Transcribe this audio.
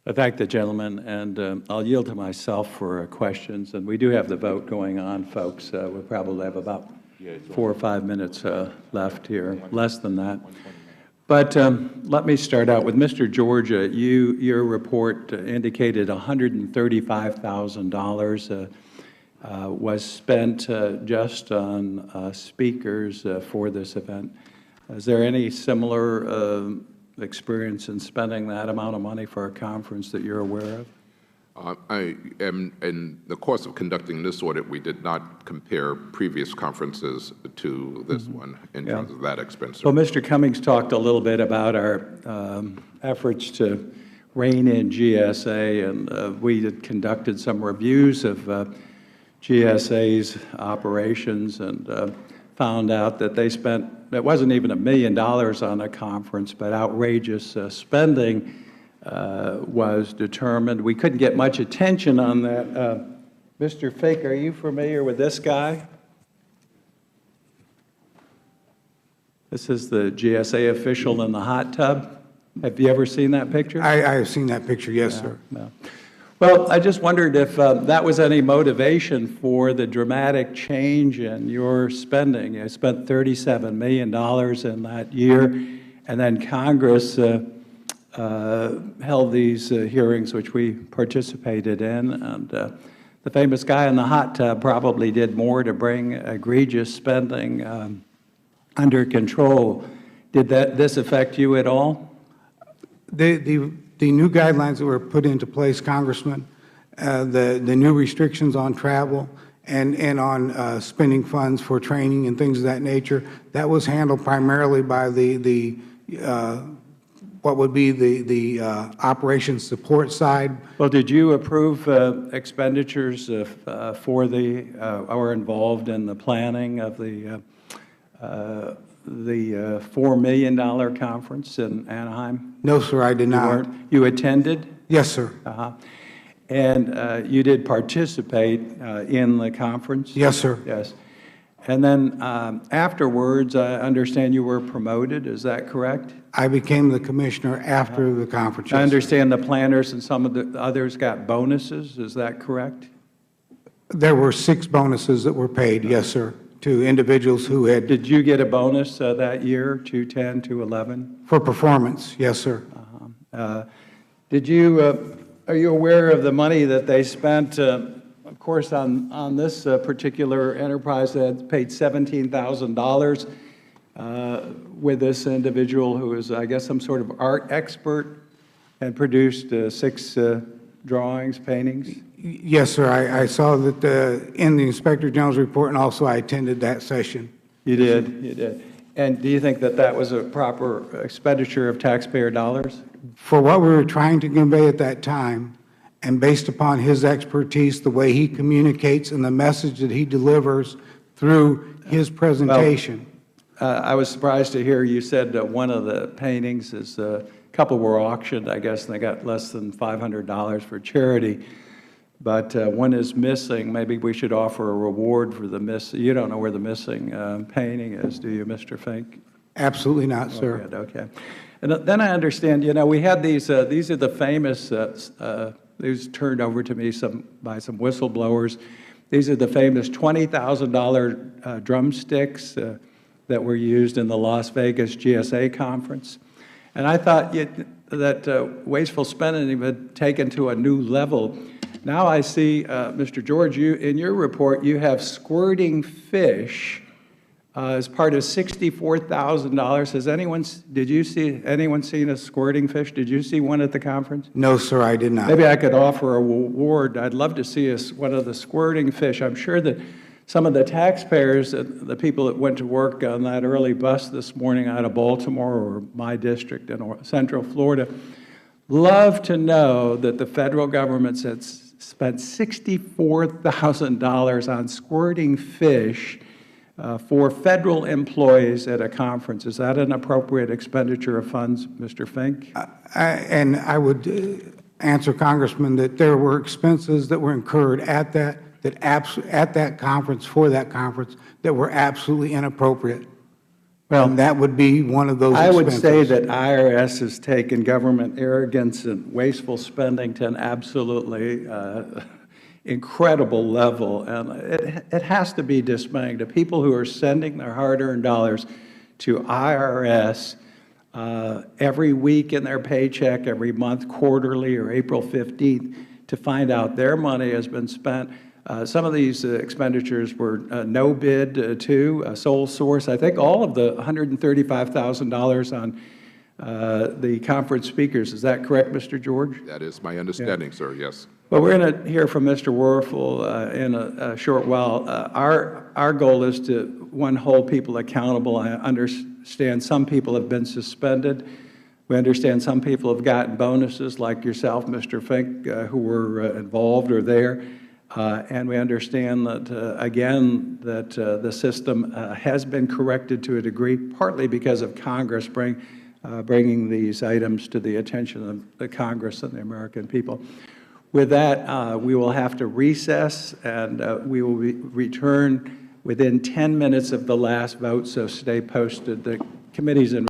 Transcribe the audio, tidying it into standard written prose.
I thank the gentleman, and I'll yield to myself for questions. And we do have the vote going on, folks. We'll probably have about 4 or 5 minutes left here, less than that. But let me start out with Mr. Georgia. Your report indicated $135,000 was spent just on speakers for this event. Is there any similar experience in spending that amount of money for a conference that you're aware of? I am, in the course of conducting this audit, we did not compare previous conferences to this one in terms of that expense. Well, Mr. Cummings talked a little bit about our efforts to rein in GSA, and we had conducted some reviews of GSA's operations and found out that they spent, it wasn't even $1 million on a conference, but outrageous spending was determined. We couldn't get much attention on that. Mr. Fink, are you familiar with this guy? This is the GSA official in the hot tub. Have you ever seen that picture? I have seen that picture, yes, sir. No. Well, I just wondered if that was any motivation for the dramatic change in your spending. You spent $37 million in that year, and then Congress held these hearings, which we participated in, and the famous guy in the hot tub probably did more to bring egregious spending under control. Did this affect you at all? The new guidelines that were put into place, Congressman, the new restrictions on travel and on spending funds for training and things of that nature, that was handled primarily by what would be the operations support side. Well, did you approve expenditures for or involved in the planning of the $4 million conference in Anaheim? No, sir, I did not. You attended? Yes, sir. And you did participate in the conference? Yes, sir. Yes. And then afterwards, I understand you were promoted. Is that correct? I became the commissioner after the conference. I understand the planners and some of the others got bonuses. Is that correct? There were 6 bonuses that were paid, yes, sir, to individuals who had. Did you get a bonus that year, 2010, 2011? For performance, yes, sir. Did you, are you aware of the money that they spent, of course, on this particular enterprise that paid $17,000 with this individual who is, I guess, some sort of art expert and produced 6 drawings, paintings? Yes, sir. I saw that in the Inspector General's report, and also I attended that session. You did? You did. And do you think that that was a proper expenditure of taxpayer dollars? For what we were trying to convey at that time, and based upon his expertise, the way he communicates and the message that he delivers through his presentation. Well, I was surprised to hear you said that one of the paintings is, a couple were auctioned, I guess, and they got less than $500 for charity. But one is missing. Maybe we should offer a reward for the missing. You don't know where the missing painting is, do you, Mr. Fink? Absolutely not, sir. Good, okay. And then I understand, we had these are the famous, these turned over to me by some whistleblowers. These are the famous $20,000 drumsticks that were used in the Las Vegas GSA conference. And I thought that wasteful spending had taken to a new level. Now I see, Mr. George, in your report, you have squirting fish as part of $64,000. Has anyone seen a squirting fish? Did you see one at the conference? No, sir, I did not. Maybe I could offer a reward. I'd love to see one of the squirting fish. I'm sure that some of the taxpayers, the people that went to work on that early bus this morning out of Baltimore or my district in Central Florida, love to know that the federal government spent $64,000 on squirting fish for federal employees at a conference. Is that an appropriate expenditure of funds, Mr. Fink? And I would answer, Congressman, that there were expenses that were incurred at that conference, for that conference, that were absolutely inappropriate. Well, And that would be one of those I would expenses. say that IRS has taken government arrogance and wasteful spending to an absolutely incredible level, and it has to be dismaying to people who are sending their hard-earned dollars to IRS every week in their paycheck, every month, quarterly, or April 15th, to find out their money has been spent. Some of these expenditures were no bid too, sole source. I think all of the $135,000 on the conference speakers. Is that correct, Mr. George? That is my understanding, sir, yes. Well, we're going to hear from Mr. Werfel in a short while. Our goal is to, one, hold people accountable. I understand some people have been suspended. We understand some people have gotten bonuses, like yourself, Mr. Fink, who were involved or there. And we understand that, again, that the system has been corrected to a degree, partly because of Congress bringing these items to the attention of the Congress and the American people. With that, we will have to recess, and we will return within 10 minutes of the last vote, so stay posted. The committee's in